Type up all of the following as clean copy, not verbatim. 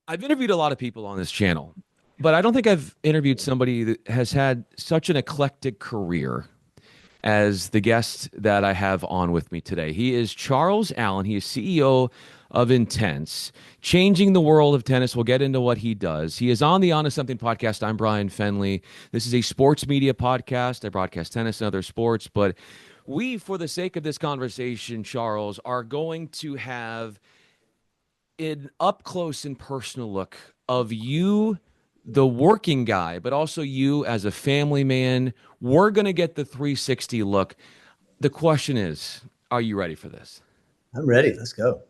I've interviewed a lot of people on this channel, but I don't think I've interviewed somebody that has had such an eclectic career as the guest that I have on with me today. He is Charles Allen. He is CEO of Intense, changing the world of tennis. We'll get into what he does. He is on the On to Something podcast. I'm Bryan Fenley. This is a sports media podcast. I broadcast tennis and other sports, but we, for the sake of this conversation, Charles, are going to have an up close and personal look of you, the working guy, but also you as a family man. We're going to get the 360 look. The question is, are you ready for this? I'm ready. Let's go.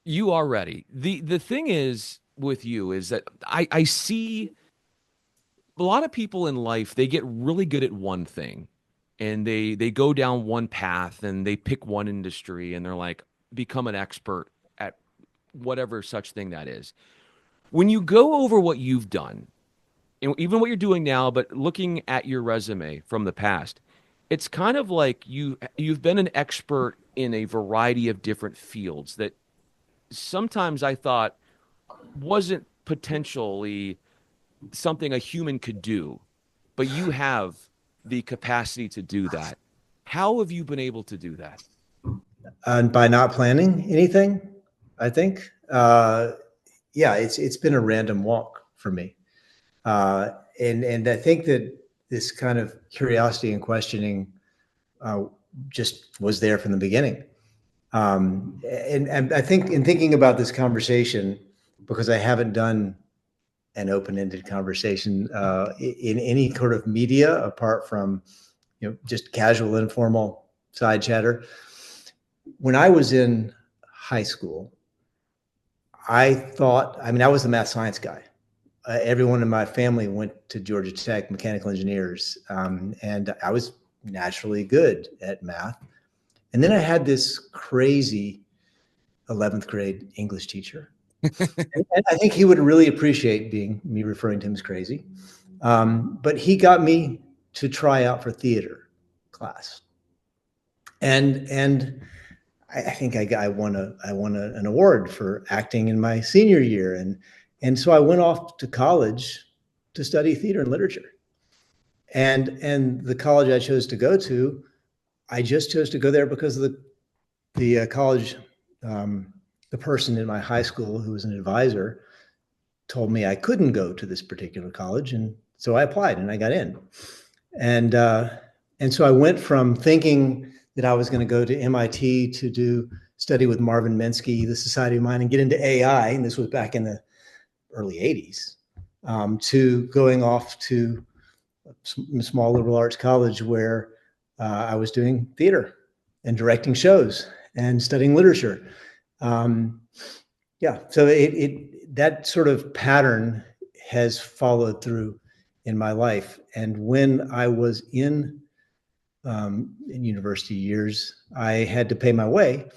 You are ready. The thing is with you is that I see a lot of people in life, they get really good at one thing and they go down one path and they pick one industry and they're like become an expert at whatever such thing that is. When you go over what you've done, and even what you're doing now, but looking at your resume from the past, it's kind of like you've been an expert in a variety of different fields that sometimes I thought wasn't potentially something a human could do, but you have the capacity to do that. How have you been able to do that? And by not planning anything, I think, yeah, it's been a random walk for me, and I think that this kind of curiosity and questioning uh, just was there from the beginning. And I think in thinking about this conversation, because I haven't done an open-ended conversation in any sort of media apart from just casual, informal side chatter. When I was in high school, I thought, I mean, I was the math science guy. Everyone in my family went to Georgia Tech, mechanical engineers, and I was naturally good at math. And then I had this crazy 11th grade English teacher. And I think he would really appreciate being me referring to him as crazy. But he got me to try out for theater class. And I think I won an award for acting in my senior year, and so I went off to college to study theater and literature. And the college I chose to go to, I just chose to go there because of the college. The person in my high school who was an advisor told me I couldn't go to this particular college, and so I applied and I got in. And and so I went from thinking that I was going to go to MIT to do study with Marvin Minsky, the Society of Mind, and get into AI. And this was back in the early '80s. To going off to a small liberal arts college where I was doing theater and directing shows and studying literature. Um, yeah, so that sort of pattern has followed through in my life. And when I was in university years, I had to pay my way,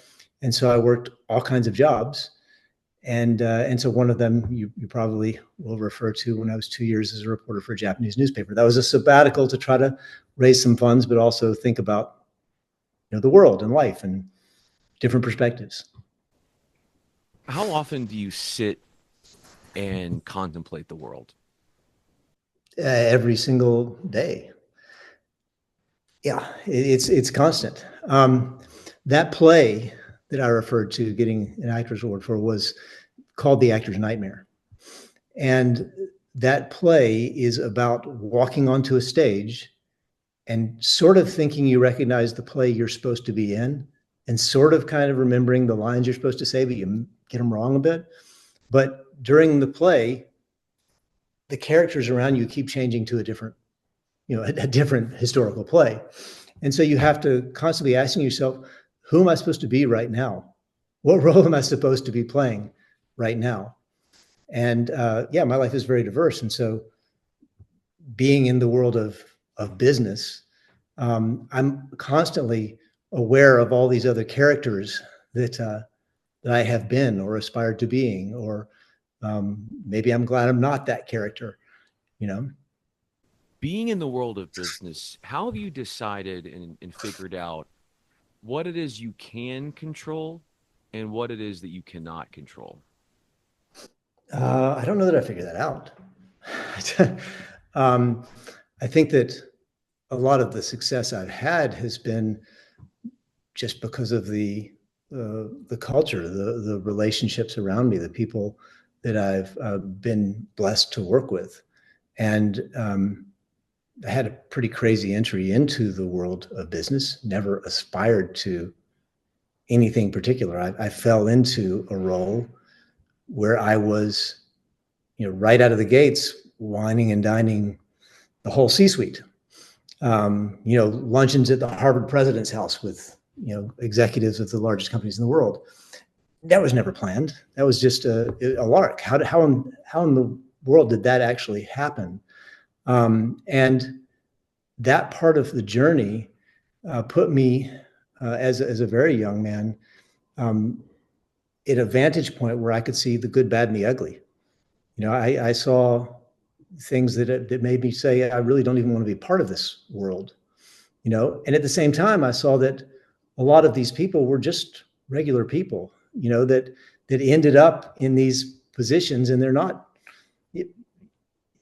and so I worked all kinds of jobs. And so one of them you probably will refer to when I was 2 years as a reporter for a Japanese newspaper. That was a sabbatical to try to raise some funds, but also think about the world and life and different perspectives. How often do you sit and contemplate the world? Every single day. Yeah, it's constant. That play that I referred to getting an actor's award for was called The Actor's Nightmare. And that play is about walking onto a stage and sort of thinking you recognize the play you're supposed to be in and sort of kind of remembering the lines you're supposed to say, but you get them wrong a bit. But during the play, the characters around you keep changing to a different historical play. And so you have to constantly asking yourself, who am I supposed to be right now? What role am I supposed to be playing right now? And yeah, my life is very diverse. And so being in the world of business, I'm constantly aware of all these other characters that I have been or aspired to being, or maybe I'm glad I'm not that character, you know? Being in the world of business, how have you decided and figured out what it is you can control and what it is that you cannot control? I don't know that I figured that out. um, I think that a lot of the success I've had has been just because of the culture, the relationships around me, the people that I've been blessed to work with, and I had a pretty crazy entry into the world of business. Never aspired to anything particular. I fell into a role where I was, right out of the gates, wining and dining the whole C-suite. Luncheons at the Harvard president's house with executives of the largest companies in the world. That was never planned. That was just a lark. How in the world did that actually happen? And that part of the journey put me as a very young man um, at a vantage point where I could see the good, bad, and the ugly. I saw things that made me say, I really don't even want to be part of this world. And at the same time, I saw that a lot of these people were just regular people, that ended up in these positions, and they're not.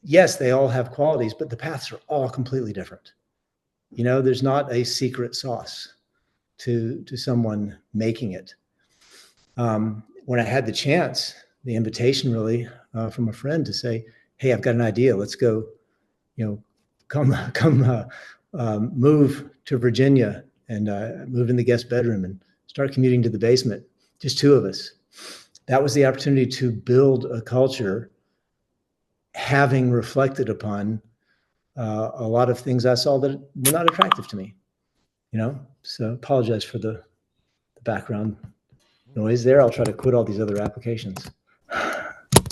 Yes, they all have qualities, but the paths are all completely different. There's not a secret sauce to someone making it. When I had the chance, the invitation really from a friend to say, "Hey, I've got an idea. Let's go. Come move to Virginia and move in the guest bedroom and start commuting to the basement. Just two of us." That was the opportunity to build a culture, having reflected upon a lot of things I saw that were not attractive to me. So apologize for the background noise there. I'll try to quit all these other applications.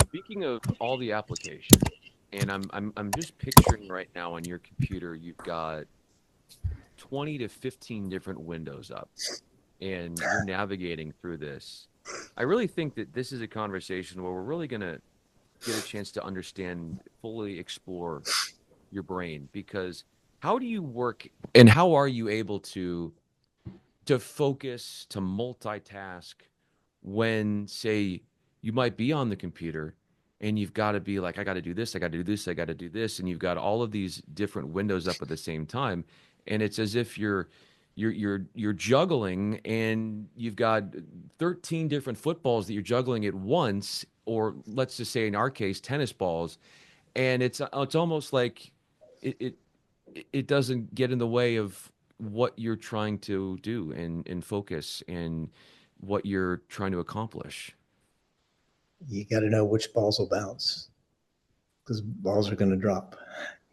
Speaking of all the applications, and I'm just picturing right now on your computer, you've got 20 to 15 different windows up, and you're navigating through this. I really think that this is a conversation where we're really going to get a chance to understand, fully explore your brain, because how do you work and how are you able to focus, to multitask when, say, you might be on the computer and you've got to be like, I got to do this, I got to do this, I got to do this, and you've got all of these different windows up at the same time, and it's as if you're juggling, and you've got 13 different footballs that you're juggling at once, or let's just say in our case, tennis balls, and it's almost like it it, it doesn't get in the way of what you're trying to do and focus and what you're trying to accomplish. You got to know which balls will bounce because balls are going to drop.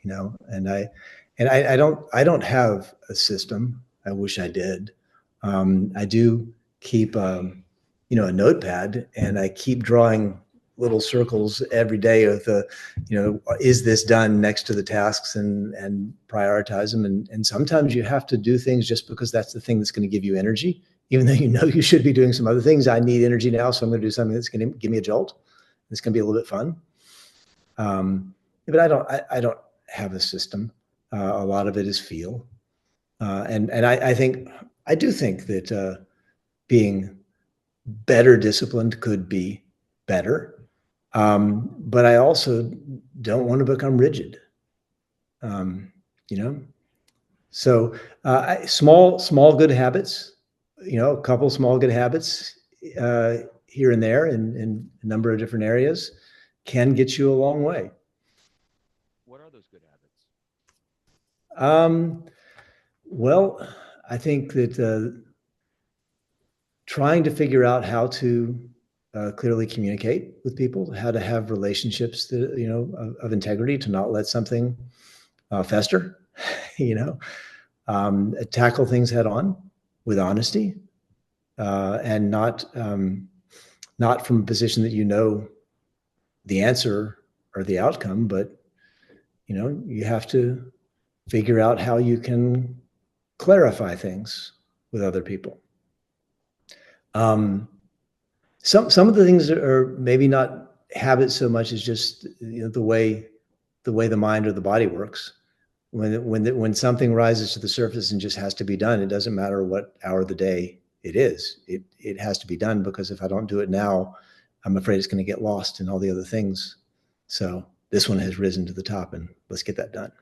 And I don't have a system. I wish I did. I do keep a notepad, and I keep drawing little circles every day of is this done next to the tasks, and prioritize them. And sometimes you have to do things just because that's the thing that's going to give you energy, even though you should be doing some other things. I need energy now, so I'm going to do something that's going to give me a jolt. It's going to be a little bit fun. But I don't have a system. A lot of it is feel, and I do think that being better disciplined could be better, but I also don't want to become rigid. Um, you know, so small good habits. A couple small good habits here and there in a number of different areas can get you a long way. What are those good habits? Um, well, I think that trying to figure out how to clearly communicate with people, how to have relationships that of integrity, to not let something fester, you know, tackle things head on with honesty, and not from a position that the answer or the outcome, but you have to figure out how you can clarify things with other people. Um, some of the things are maybe not habits so much as just the way the mind or the body works. When something rises to the surface and just has to be done, it doesn't matter what hour of the day it is. It has to be done, because if I don't do it now, I'm afraid it's going to get lost in all the other things. So this one has risen to the top, and let's get that done.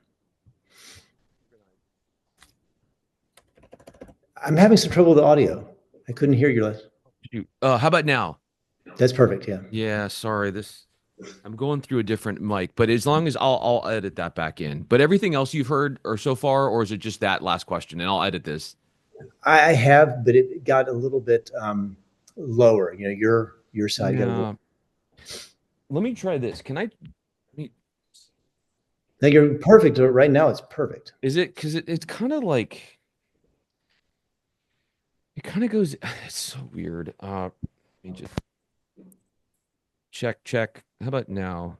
I'm having some trouble with the audio. I couldn't hear you. Shoot. How about now? That's perfect. Yeah. Yeah, sorry. I'm going through a different mic, but as long as I'll edit that back in. But everything else you've heard or so far, or is it just that last question? And I'll edit this. I have, but it got a little bit lower. Your side got a little. Yeah. Let me try this. Now you're perfect right now. It's perfect. Is it because it's kind of like it kind of goes. It's so weird. Let me just check. How about now?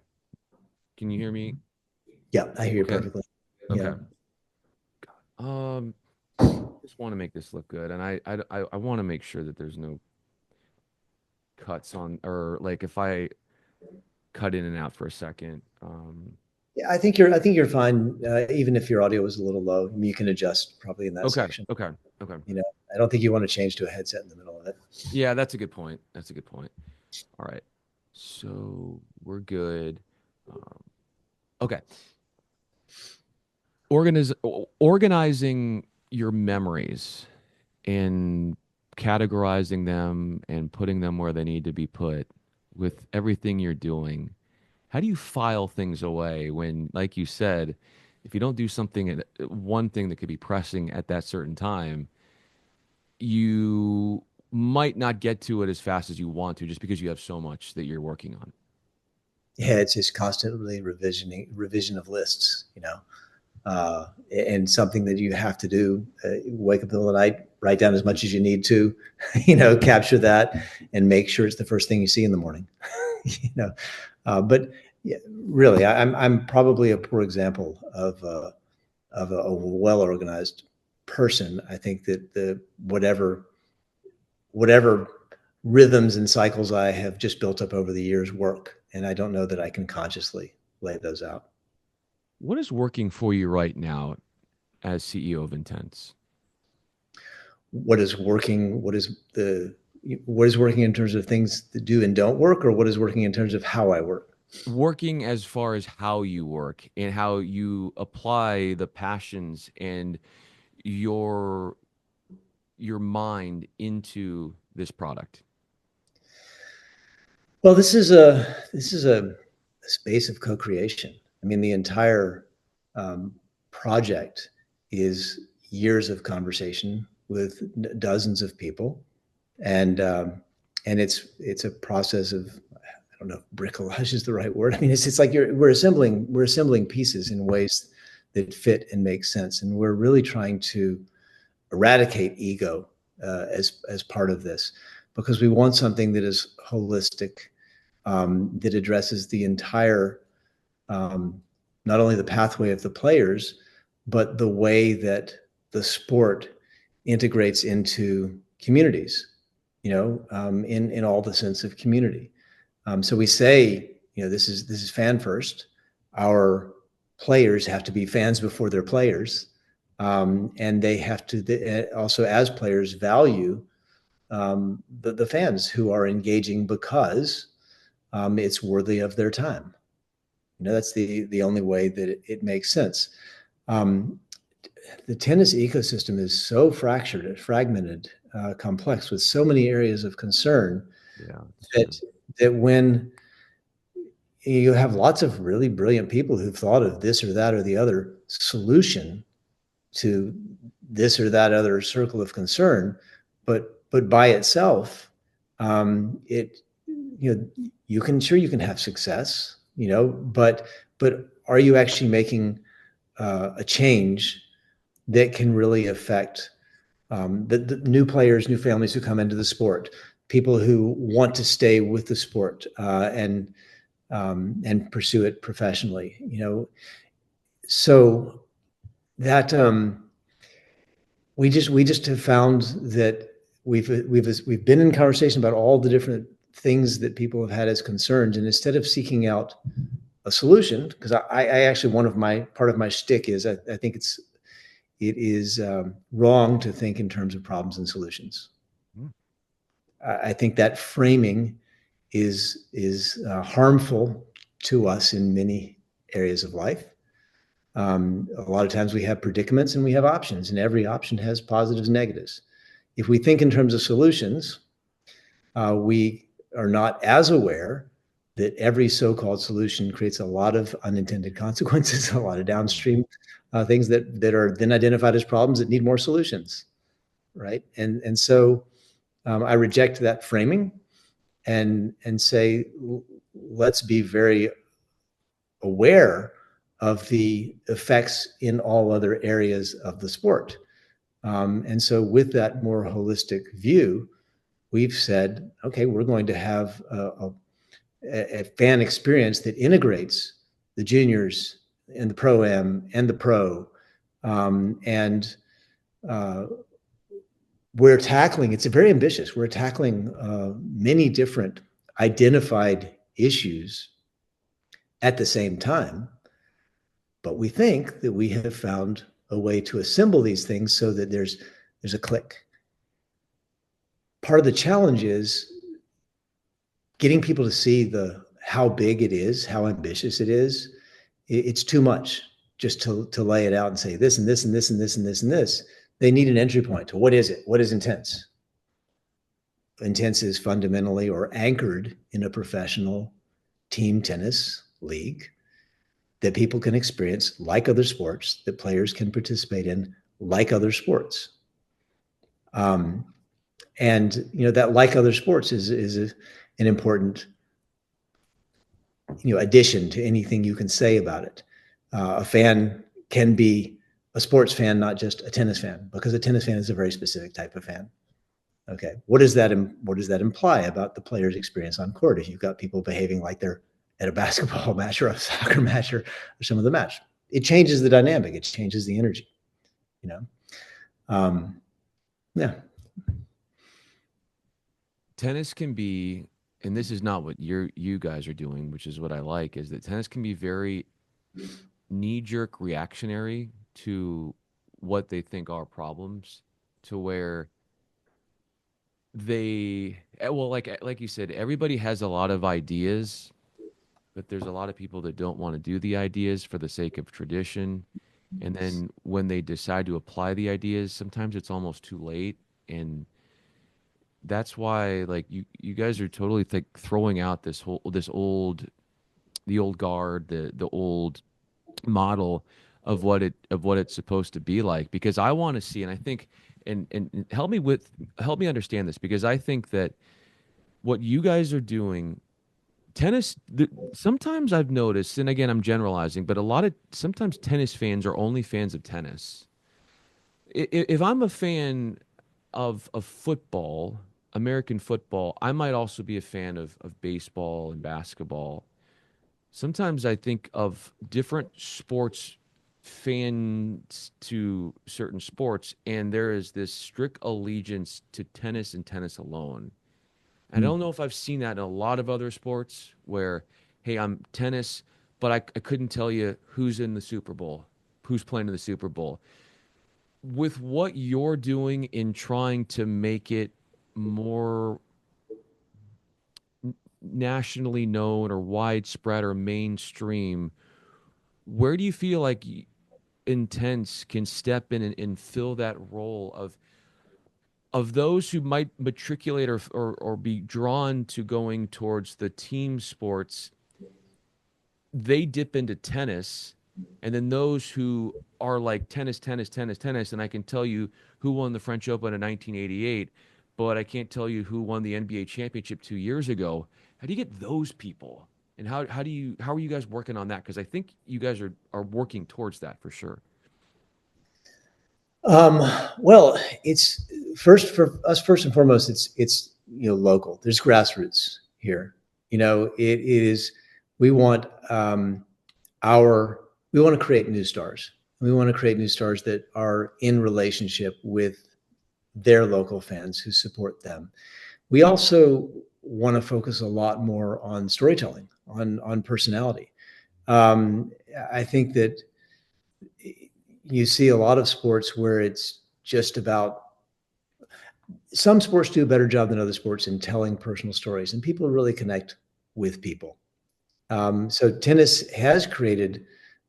Can you hear me? Yeah, I hear you Okay. perfectly. Okay. Yeah. Um, just want to make this look good, and I want to make sure that there's no cuts on, or like if I cut in and out for a second. Yeah, I think you're fine. Even if your audio was a little low, you can adjust probably in that Okay. section. Okay. Okay. You know, I don't think you want to change to a headset in the middle of it. Yeah, that's a good point. That's a good point. All right. So we're good. Um, okay. Organiz Organizing your memories and categorizing them and putting them where they need to be put with everything you're doing. How do you file things away when, like you said, if you don't do something at one thing that could be pressing at that certain time, you might not get to it as fast as you want to just because you have so much that you're working on. Yeah, it's just constantly revision of lists. And something that you have to do. Wake up in the middle of the night, write down as much as you need to, capture that, and make sure it's the first thing you see in the morning. But yeah, really, I'm probably a poor example of a well organized person. I think that the whatever rhythms and cycles I have just built up over the years work, and I don't know that I can consciously lay those out. What is working for you right now as CEO of Intense? What is working? What is working in terms of things that do and don't work, or what is working in terms of how I work? Working as far as how you work and how you apply the passions and your your mind into this product. Well, this is a space of co-creation. I mean, the entire um, project is years of conversation with dozens of people, and it's a process of, I don't know if bricolage is the right word. I mean, it's like we're assembling pieces in ways that fit and make sense, and we're really trying to eradicate ego as part of this, because we want something that is holistic, that addresses the entire, um, not only the pathway of the players, but the way that the sport integrates into communities. In all the sense of community. So we say, this is fan first. Our players have to be fans before they're players, and they have to also, as players, value the fans who are engaging because it's worthy of their time. That's the only way that it makes sense. Um, the tennis ecosystem is so fragmented, complex, with so many areas of concern Yeah, that's that true. that when you have lots of really brilliant people who've thought of this or that or the other solution to this or that other circle of concern, but by itself, it you can have success, but are you actually making a change that can really affect the new players, new families who come into the sport, people who want to stay with the sport, and pursue it professionally. So that we just have found that we've been in conversation about all the different things that people have had as concerns, and instead of seeking out a solution, because I actually, part of my shtick is, I think it is wrong to think in terms of problems and solutions. Mm. I think that framing is harmful to us in many areas of life. A lot of times we have predicaments and we have options, and every option has positives and negatives. If we think in terms of solutions, we are not as aware that every so-called solution creates a lot of unintended consequences, a lot of downstream things that are then identified as problems that need more solutions, right? And so I reject that framing and say let's be very aware of the effects in all other areas of the sport. And so with that more holistic view, we've said, okay, we're going to have a fan experience that integrates the juniors and the pro-am and the pro. And we're tackling, it's very ambitious. We're tackling many different identified issues at the same time. But we think that we have found a way to assemble these things so that there's a click. Part of the challenge is getting people to see how big it is, how ambitious it is. It's too much just to lay it out and say this and this and this and this and this and this. They need an entry point to what is it? What is Intense? Intense is fundamentally or anchored in a professional team tennis league that people can experience like other sports, that players can participate in like other sports. And that like other sports is an important addition to anything you can say about it. A fan can be a sports fan, not just a tennis fan, because a tennis fan is a very specific type of fan. Okay, what does that imply about the player's experience on court? If you've got people behaving like they're at a basketball match or a soccer match or some of the match, it changes the dynamic. It changes the energy. Yeah. Tennis can be, and this is not what you guys are doing, which is what I like, is that tennis can be very knee-jerk reactionary to what they think are problems, to where well, like you said, everybody has a lot of ideas, but there's a lot of people that don't want to do the ideas for the sake of tradition. And then when they decide to apply the ideas, sometimes it's almost too late. And that's why, like, you guys are totally like throwing out the old guard, the old model of what it's supposed to be like, because I want to see, and I think, and help me understand this, because I think that what you guys are doing, sometimes I've noticed, and again I'm generalizing, but sometimes tennis fans are only fans of tennis. If I'm a fan of football, American football, I might also be a fan of baseball and basketball. Sometimes I think of different sports fans to certain sports, and there is this strict allegiance to tennis and tennis alone. And I don't know if I've seen that in a lot of other sports where, hey, I'm tennis, but I couldn't tell you who's in the Super Bowl, who's playing in the Super Bowl. With what you're doing in trying to make it more nationally known or widespread or mainstream, where do you feel like Intense can step in and fill that role of those who might matriculate or be drawn to going towards the team sports, they dip into tennis, and then those who are like tennis, tennis, tennis, tennis, and I can tell you who won the French Open in 1988, but I can't tell you who won the NBA championship 2 years ago. How do you get those people? And how are you guys working on that? Because I think you guys are working towards that for sure. Um, well, it's first and foremost, it's local. There's grassroots here. It is. We want our we want to create new stars. We want to create new stars that are in relationship with their local fans who support them. We also want to focus a lot more on storytelling, on personality. I think that you see a lot of sports where it's just about some sports do a better job than other sports in telling personal stories, and people really connect with people. So tennis has created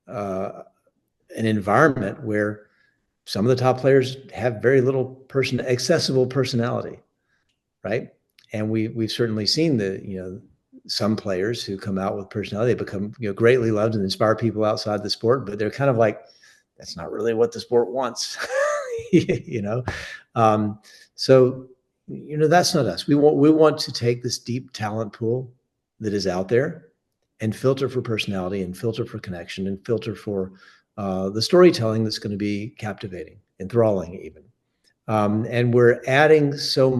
uh, an environment where some of the top players have very little accessible personality, right? And we've certainly seen some players who come out with personality, they become greatly loved and inspire people outside the sport, but they're kind of like, that's not really what the sport wants, you know. Um, so that's not us. We want to take this deep talent pool that is out there and filter for personality and filter for connection and filter for the storytelling that's going to be captivating, enthralling, even. And we're adding so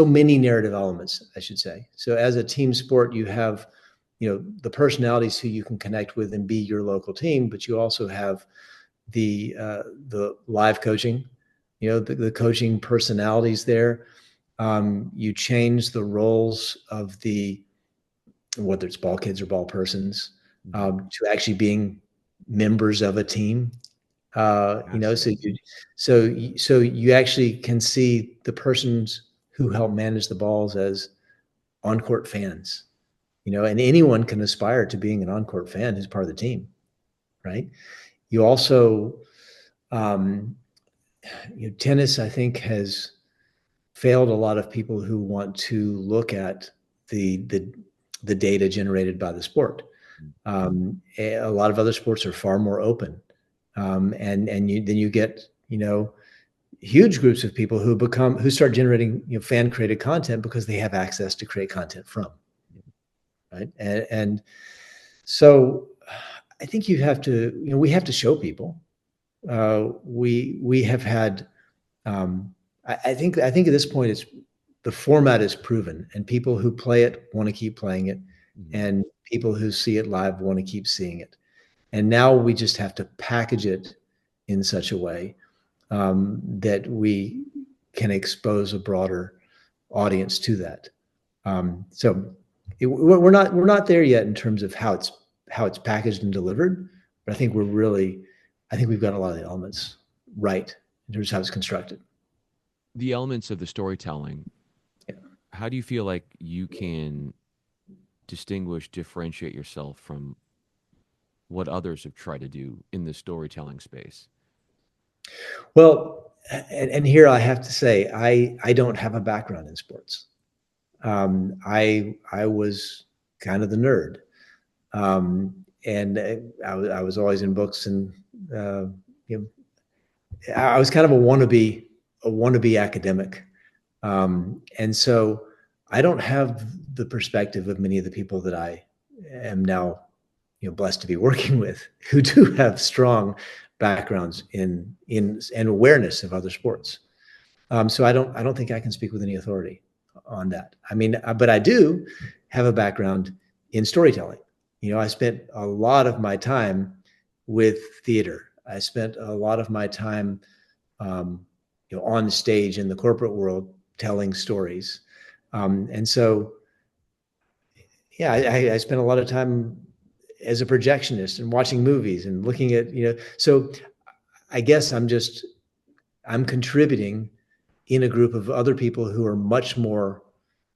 many narrative elements, I should say. So as a team sport, you have, the personalities who you can connect with and be your local team, but you also have the live coaching, the coaching personalities there. You change the roles of whether it's ball kids or ball persons, to actually being members of a team. So you actually can see the persons who help manage the balls as on-court fans, and anyone can aspire to being an on-court fan who's part of the team, right? You also, um, tennis, I think, has failed a lot of people who want to look at the data generated by the sport. A lot of other sports are far more open, and then you get huge groups of people who start generating fan created content because they have access to create content from, right? And so I think we have to show people. We have had. I think at this point the format is proven, and people who play it want to keep playing it, and people who see it live want to keep seeing it. And now we just have to package it in such a way that we can expose a broader audience to that. We're not there yet in terms of how it's packaged and delivered, but I think we've got a lot of the elements right in terms of how it's constructed. The elements of the storytelling. Yeah. How do you feel like you can differentiate yourself from what others have tried to do in the storytelling space? Well, and here I have to say, I don't have a background in sports. I was kind of the nerd, and I was always in books, and I was kind of a wannabe academic, and so I don't have the perspective of many of the people that I am now blessed to be working with, who do have strong backgrounds in and awareness of other sports. So I don't think I can speak with any authority on that. I mean, but I do have a background in storytelling. I spent a lot of my time with theater. I spent a lot of my time, on stage in the corporate world telling stories. And so, yeah, I spent a lot of time as a projectionist and watching movies and looking at, so I guess I'm contributing in a group of other people who are much more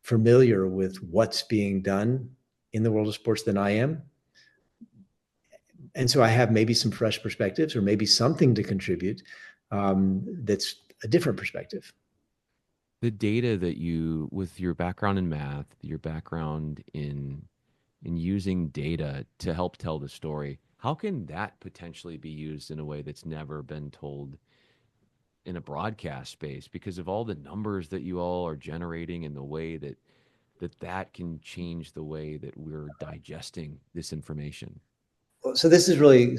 familiar with what's being done in the world of sports than I am. And so I have maybe some fresh perspectives or maybe something to contribute that's a different perspective. The data that with your background in math, your background in using data to help tell the story, how can that potentially be used in a way that's never been told in a broadcast space because of all the numbers that you all are generating and the way that can change the way that we're digesting this information? So this is really,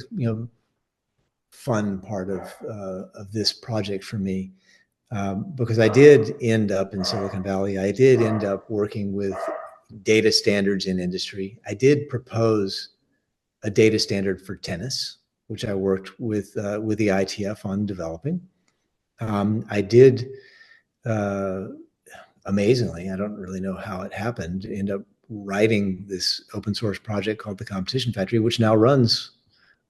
fun part of this project for me, because I did end up in Silicon Valley. I did end up working with data standards in industry. I did propose a data standard for tennis, which I worked with the ITF on developing. I did, amazingly, I don't really know how it happened, end up writing this open source project called the Competition Factory, which now runs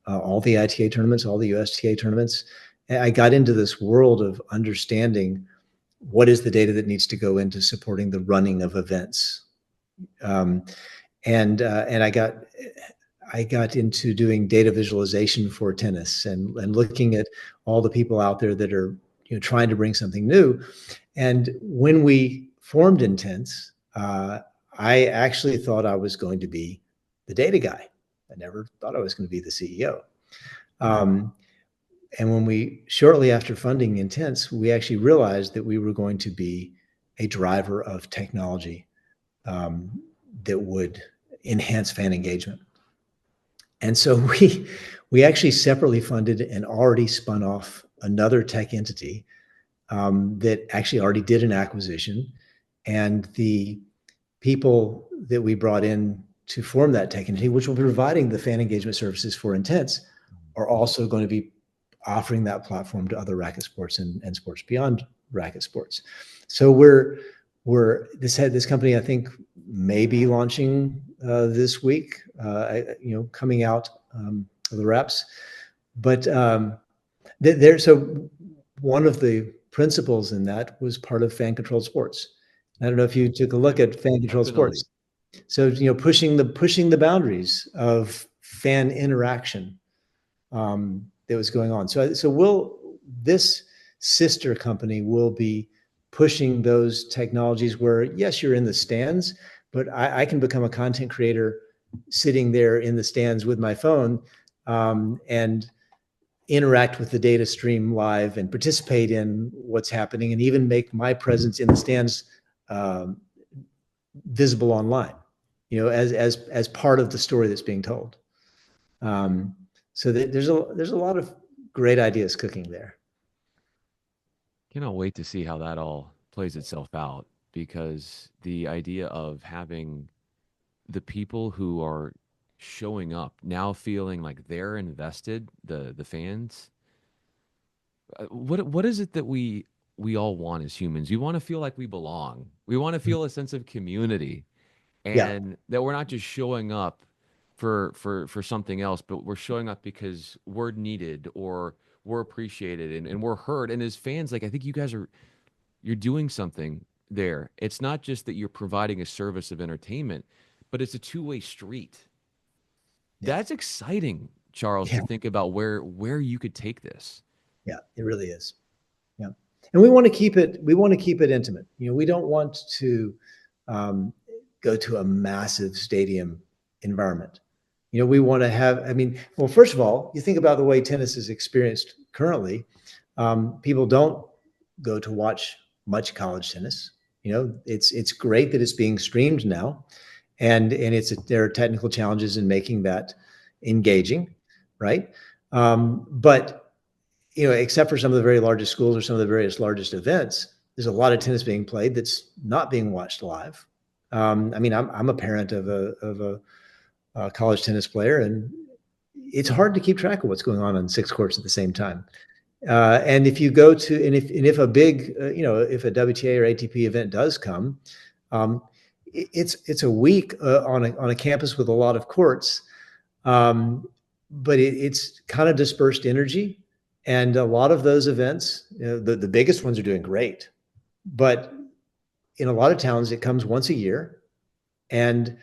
all the ITA tournaments, all the USTA tournaments. I got into this world of understanding what is the data that needs to go into supporting the running of events. Um, and I got into doing data visualization for tennis and looking at all the people out there that are trying to bring something new. And when we formed INTENNSE, I actually thought I was going to be the data guy. I never thought I was going to be the CEO. Um, and when we, shortly after funding INTENNSE, we actually realized that we were going to be a driver of technology that would enhance fan engagement. And so we actually separately funded and already spun off another tech entity that actually already did an acquisition. And the people that we brought in to form that tech entity, which will be providing the fan engagement services for INTENNSE, are also going to be offering that platform to other racket sports and sports beyond racket sports. So this company, I think, may be launching this week, coming out of the reps. But so one of the principles in that was part of fan controlled sports. I don't know if you took a look at fan controlled Definitely. sports. So pushing the boundaries of fan interaction that was going on. So this sister company will be pushing those technologies where, yes, you're in the stands, but I can become a content creator sitting there in the stands with my phone and interact with the data stream live and participate in what's happening and even make my presence in the stands um, visible online, as part of the story that's being told. Um, so there's a lot of great ideas cooking there. Cannot wait to see how that all plays itself out because the idea of having the people who are showing up now feeling like they're invested, the fans. What is it that we all want as humans? We want to feel like we belong. We want to feel a sense of community, Yeah, and that we're not just showing up for something else, but we're showing up because we're needed or we're appreciated and we're heard. And as fans, like I think you guys are you're doing something there. It's not just that you're providing a service of entertainment, but it's a two-way street. yeah, That's exciting, Charles, yeah, to think about where you could take this. yeah. It really is. Yeah, and we want to keep it. We want to keep it intimate. We don't want to um, go to a massive stadium environment. We want to have. I mean, well, first of all, you think about the way tennis is experienced currently. People don't go to watch much college tennis. It's great that it's being streamed now, and there are technical challenges in making that engaging, right? But except for some of the very largest schools or some of the various largest events, there's a lot of tennis being played that's not being watched live. I mean, I'm a parent of a college tennis player, and it's hard to keep track of what's going on 6 courts at the same time. And if you go to, and if a big, if a WTA or ATP event does come, um, it's a week on a campus with a lot of courts, but it's kind of dispersed energy, and a lot of those events, the biggest ones are doing great, but in a lot of towns it comes once a year, and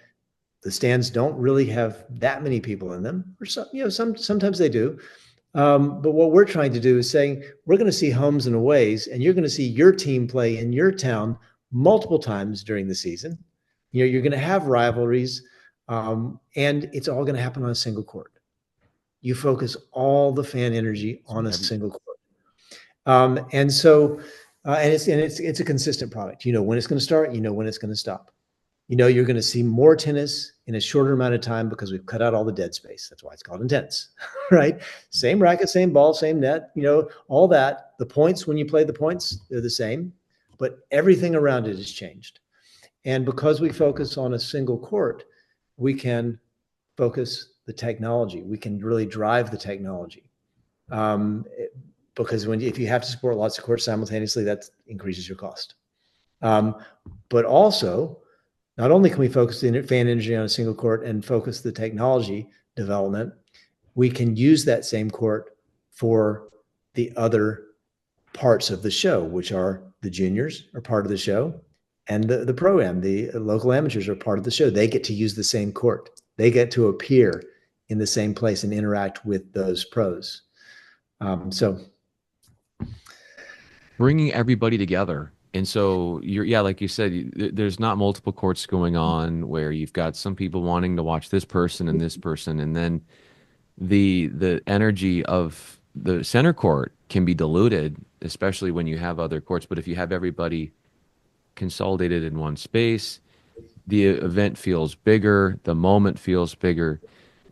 the stands don't really have that many people in them, or sometimes they do. But what we're trying to do is saying we're going to see homes and aways, and you're going to see your team play in your town multiple times during the season. You're going to have rivalries, and it's all going to happen on a single court. You focus all the fan energy So on a every single court, and so it's a consistent product. You know when it's going to start. You know when it's going to stop. You're going to see more tennis in a shorter amount of time because we've cut out all the dead space. That's why it's called intense, right? Same racket, same ball, same net, all that. The points, when you play the points, they're the same, but everything around it has changed. And because we focus on a single court, we can focus the technology. We can really drive the technology. Um, because if you have to support lots of courts simultaneously, that increases your cost. Um, but also, not only can we focus the fan energy on a single court and focus the technology development, we can use that same court for the other parts of the show, which are the juniors are part of the show, and the pro-am, the local amateurs are part of the show. They get to use the same court. They get to appear in the same place and interact with those pros. So bringing everybody together. And so yeah, like you said, there's not multiple courts going on where you've got some people wanting to watch this person and this person, and then the energy of the center court can be diluted, especially when you have other courts. But if you have everybody consolidated in one space, the event feels bigger, the moment feels bigger,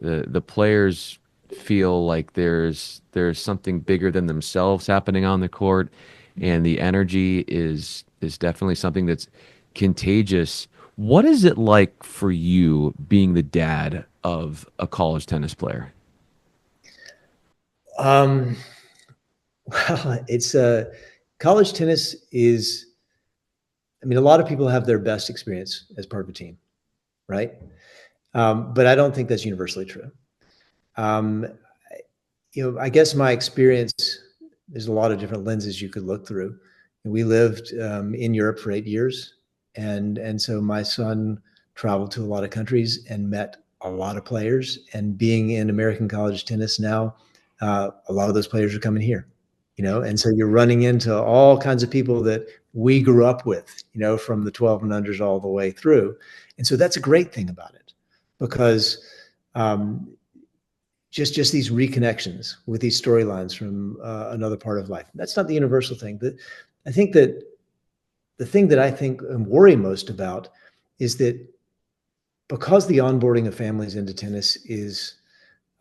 the players feel like there's something bigger than themselves happening on the court, and the energy is definitely something that's contagious. What is it like for you being the dad of a college tennis player? um, well, it's college tennis is. I mean, a lot of people have their best experience as part of a team, right? But I don't think that's universally true. Um, I guess my experience, there's a lot of different lenses you could look through. We lived in Europe for 8 years, and so my son traveled to a lot of countries and met a lot of players. And being in American college tennis now, a lot of those players are coming here, and so you're running into all kinds of people that we grew up with, from the 12 and unders all the way through. And so that's a great thing about it, because um, just these reconnections with these storylines from another part of life. That's not the universal thing. I think that the thing that I think and worry most about is that because the onboarding of families into tennis is,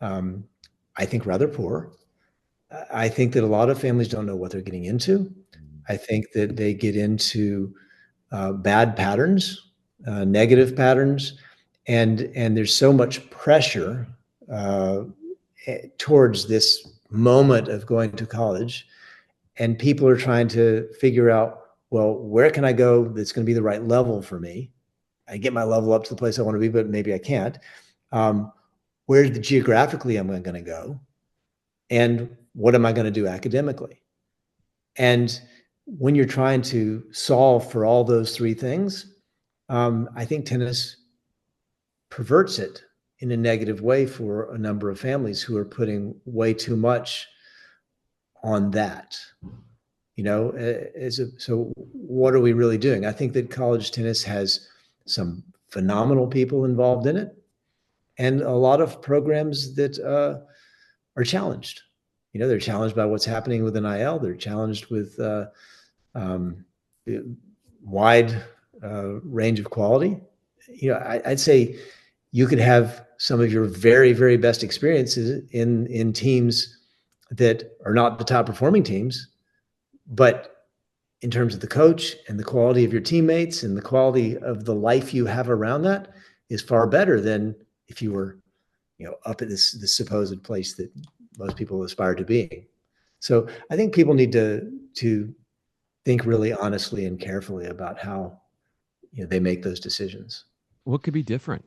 um, I think, rather poor. I think that a lot of families don't know what they're getting into. I think that they get into bad patterns, negative patterns, and there's so much pressure uh, towards this moment of going to college, and people are trying to figure out, well, where can I go that's going to be the right level for me? I get my level up to the place I want to be, but maybe I can't. Um, where geographically am I going to go, and what am I going to do academically? And when you're trying to solve for all those three things, I think tennis perverts it in a negative way for a number of families who are putting way too much on that. So what are we really doing? I think that college tennis has some phenomenal people involved in it, and a lot of programs that are challenged. They're challenged by what's happening with NIL. They're challenged with um, wide range of quality. I'd say you could have some of your very, very best experiences in teams that are not the top performing teams, but in terms of the coach and the quality of your teammates and the quality of the life you have around that is far better than if you were, up at this supposed place that most people aspire to being. So I think people need to think really honestly and carefully about how they make those decisions. What could be different?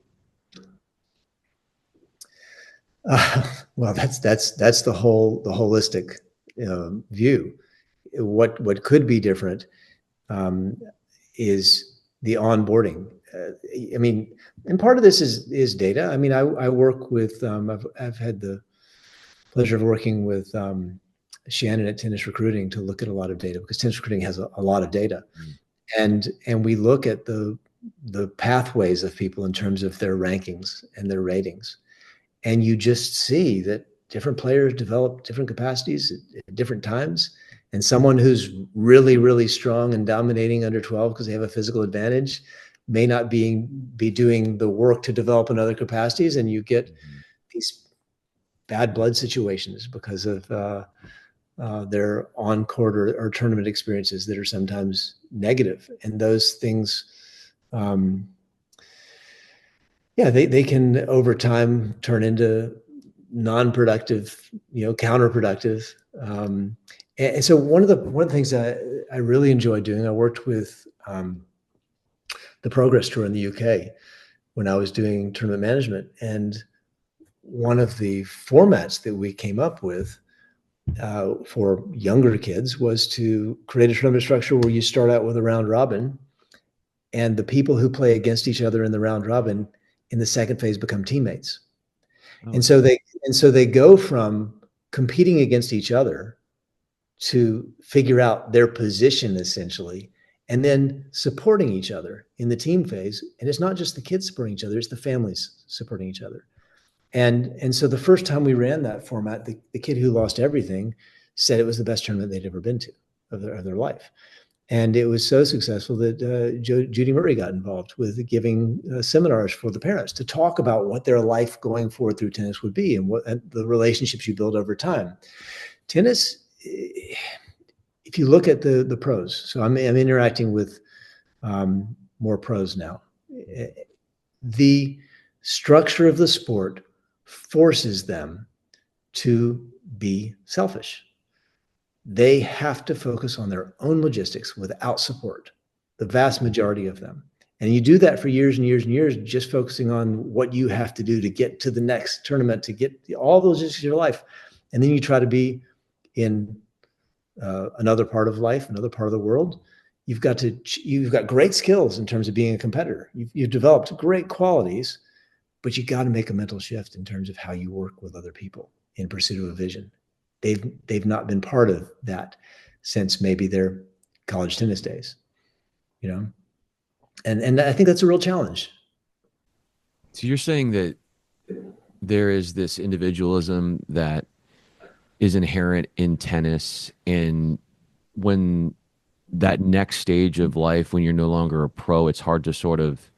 Well, that's the holistic view. What could be different um, is the onboarding. I mean, and part of this is data. I mean, I work with I've had the pleasure of working with Shannon at Tennis Recruiting to look at a lot of data, because tennis recruiting has a lot of data, Mm. and we look at the pathways of people in terms of their rankings and their ratings, and you just see that different players develop different capacities at different times. And someone who's really, really strong and dominating under 12 because they have a physical advantage may not be doing the work to develop in other capacities. And you get Mhm. these bad blood situations because of their on-court or tournament experiences that are sometimes negative. And those things, um, yeah, they can over time turn into non-productive, counterproductive. And so one of the things that I really enjoyed doing, I worked with the Progress Tour in the UK when I was doing tournament management, and one of the formats that we came up with for younger kids was to create a tournament structure where you start out with a round robin, and the people who play against each other in the round robin in the second phase become teammates. Oh, And it's so they go from competing against each other to figure out their position essentially, and then supporting each other in the team phase. And it's not just the kids supporting each other, it's the families supporting each other. And so the first time we ran that format, the kid who lost everything said it was the best tournament they'd ever been to of their life. And it was so successful that Judy Murray got involved with giving seminars for the parents to talk about what their life going forward through tennis would be, and what and the relationships you build over time. Tennis, if you look at the pros, so I'm interacting with more pros now. The structure of the sport forces them to be selfish. They have to focus on their own logistics without support, the vast majority of them. And you do that for years and years and years, just focusing on what you have to do to get to the next tournament, to get all those logistics of your life. And then you try to be in another part of life, another part of the world. You've got great skills in terms of being a competitor. You've developed great qualities, but you got to make a mental shift in terms of how you work with other people in pursuit of a vision. They've not been part of that since maybe their college tennis days, you know, and I think that's a real challenge. so you're saying that there is this individualism that is inherent in tennis, and when that next stage of life, when you're no longer a pro, it's hard to sort of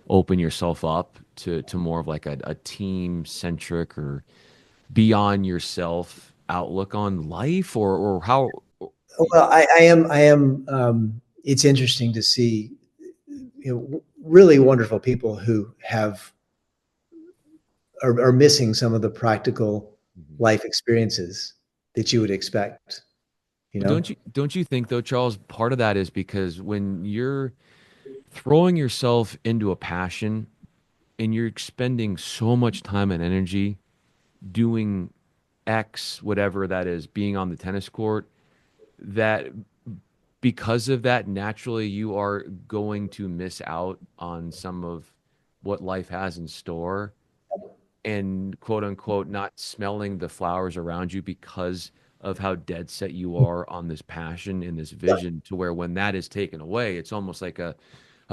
open yourself up to more of like a team centric or beyond yourself outlook on life, or how. Well, I am. It's interesting to see, really wonderful people who are missing some of the practical life experiences that you would expect. You But know, don't you think though, Charles, part of that is because when you're throwing yourself into a passion and you're expending so much time and energy doing X, whatever that is, being on the tennis court, that because of that, naturally you are going to miss out on some of what life has in store, and quote unquote not smelling the flowers around you because of how dead set you are on this passion and this vision, to where when that is taken away, it's almost like a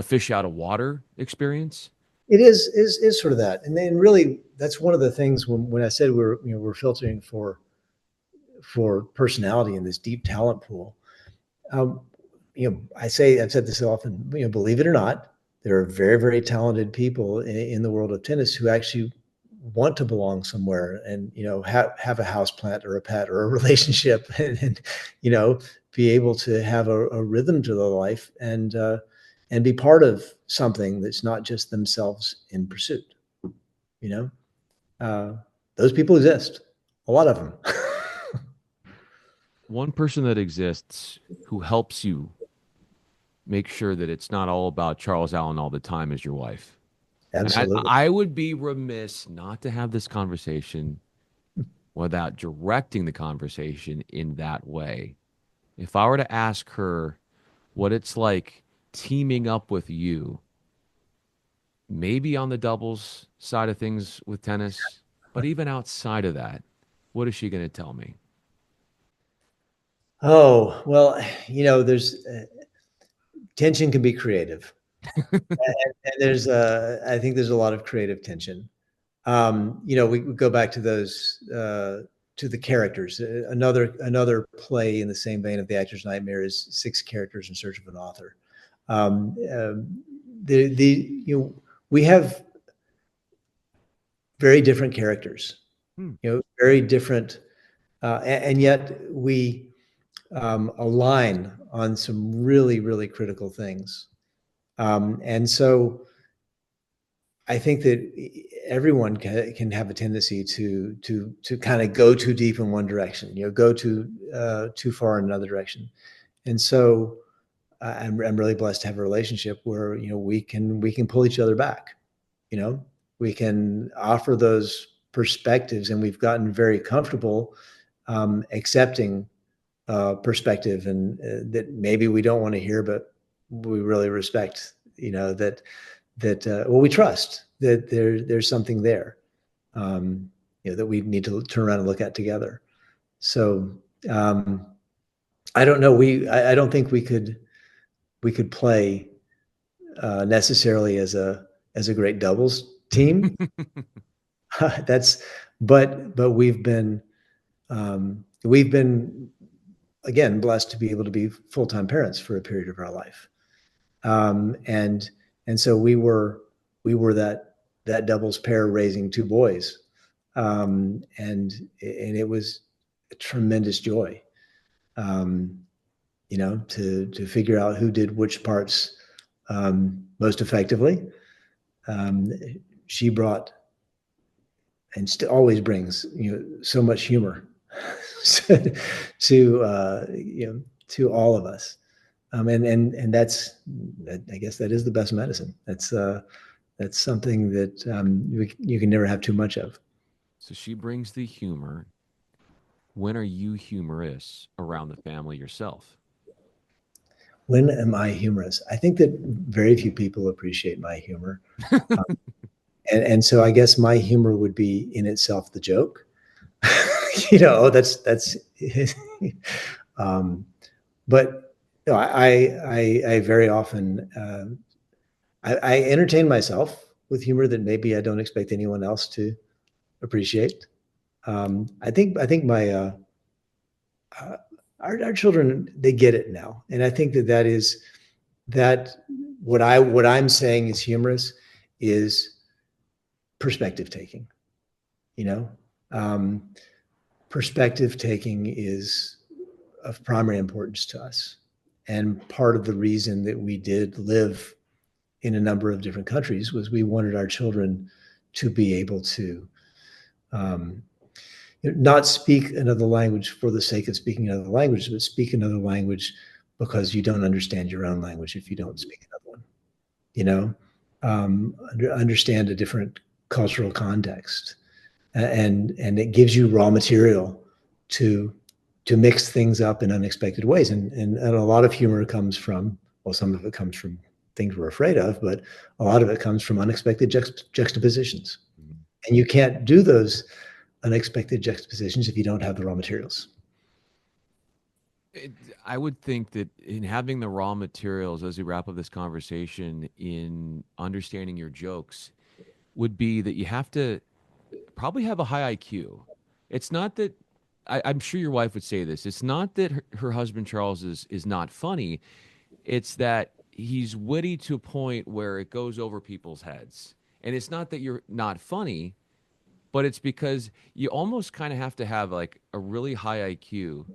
fish out of water experience. it is sort of that, and then really that's one of the things when I said we're filtering for personality in this deep talent pool. Um, I've said this often. Believe it or not, there are very very talented people in the world of tennis who actually want to belong somewhere, and have a house plant or a pet or a relationship, and be able to have a rhythm to their life, and be part of something that's not just themselves in pursuit. You know, uh, those people exist, a lot of them. One person that exists who helps you make sure that it's not all about Charles Allen all the time is your wife. And Absolutely. I would be remiss not to have this conversation without directing the conversation in that way. If I were to ask her what it's like teaming up with you, maybe on the doubles side of things with tennis, but even outside of that, what is she going to tell me? Oh well, there's tension can be creative, and there's I think there's a lot of creative tension. We go back to those to the characters. Another play in the same vein of the actor's nightmare is Six Characters in Search of an Author. Um, um, we have very different characters, Hmm. very different, and yet we align on some really really critical things. And so I think that everyone can have a tendency to kind of go too deep in one direction, go too far in another direction. And so I'm really blessed to have a relationship where we can pull each other back. You know, we can offer those perspectives, and we've gotten very comfortable accepting perspective and that maybe we don't want to hear, but we really respect. Well, we trust that there's something there. That we need to turn around and look at together. So I don't know. I don't think we could play necessarily as a great doubles team. That's but we've been again blessed to be able to be full-time parents for a period of our life, and so we were that doubles pair raising two boys, and it was a tremendous joy, um, to figure out who did which parts most effectively. Um, she brought and always brings so much humor to all of us, and I guess that is the best medicine. That's something that you can never have too much of. So she brings the humor. When are you humorous around the family yourself? When am I humorous? I think that very few people appreciate my humor, um, and so I guess my humor would be in itself the joke. Oh, that's. um, but I very often I entertain myself with humor that maybe I don't expect anyone else to appreciate. I think my uh, our children, they get it now, and I think that is that what I'm saying is humorous is perspective taking. You know, um, perspective taking is of primary importance to us, and part of the reason that we did live in a number of different countries was we wanted our children to be able to um, not speak another language for the sake of speaking another language, but speak another language because you don't understand your own language if you don't speak another one. You know, understand a different cultural context, and it gives you raw material to mix things up in unexpected ways. And a lot of humor comes from, well, some of it comes from things we're afraid of, but a lot of it comes from unexpected juxtapositions. Mhm. And you can't do those unexpected juxtapositions if you don't have the raw materials. It, I would think that in having the raw materials as we wrap up this conversation, in understanding your jokes, would be that you have to probably have a high IQ. It's not that I'm sure your wife would say this. It's not that her husband Charles is not funny. It's that he's witty to a point where it goes over people's heads. And it's not that you're not funny, but it's because you almost kind of have to have like a really high IQ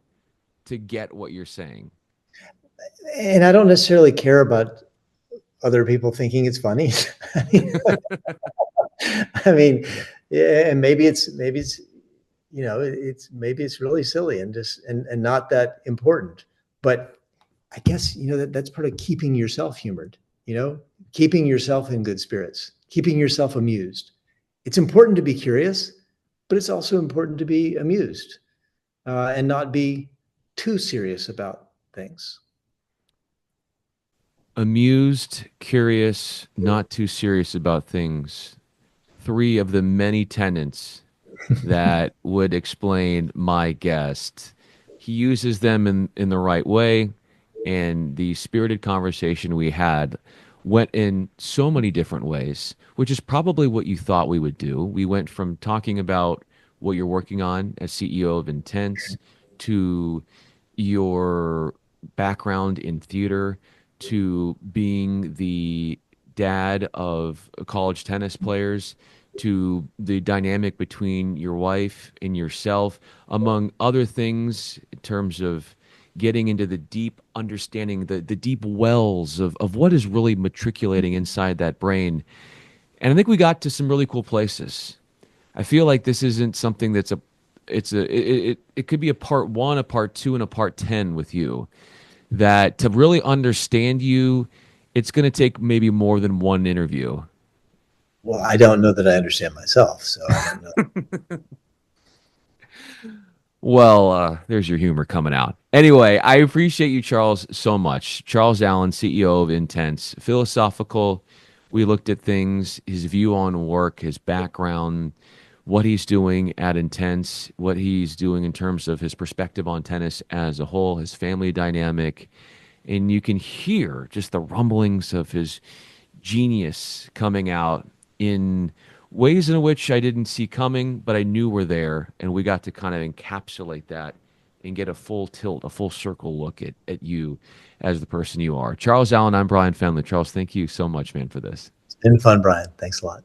to get what you're saying. And I don't necessarily care about other people thinking it's funny. I mean, yeah, and maybe it's it's maybe it's really silly and just and not that important. But I guess that's part of keeping yourself humored. Keeping yourself in good spirits, keeping yourself amused. It's important to be curious, but it's also important to be amused, and not be too serious about things. Amused, curious, not too serious about things. Three of the many tenets that would explain my guest. He uses them in the right way, and the spirited conversation we had went in so many different ways, which is probably what you thought we would do. We went from talking about what you're working on as CEO of Intense to your background in theater to being the dad of college tennis players to the dynamic between your wife and yourself, among other things, in terms of getting into the deep understanding, the deep wells of what is really matriculating inside that brain. And I think we got to some really cool places. I feel like this isn't something that's a it's a it could be a part one, a part two, and a part 10 with you. That to really understand you, it's going to take maybe more than one interview. Well, I don't know that I understand myself, so I don't know. Well, there's your humor coming out. Anyway, I appreciate you, Charles, so much. Charles Allen, CEO of Intense, philosophical. We looked at things, his view on work, his background, what he's doing at Intense, what he's doing in terms of his perspective on tennis as a whole, his family dynamic. And you can hear just the rumblings of his genius coming out in ways in which I didn't see coming, but I knew were there. And we got to kind of encapsulate that and get a full tilt, a full circle look at you as the person you are. Charles Allen, I'm Bryan Fenley. Charles, thank you so much, man, for this. It's been fun, Brian. Thanks a lot.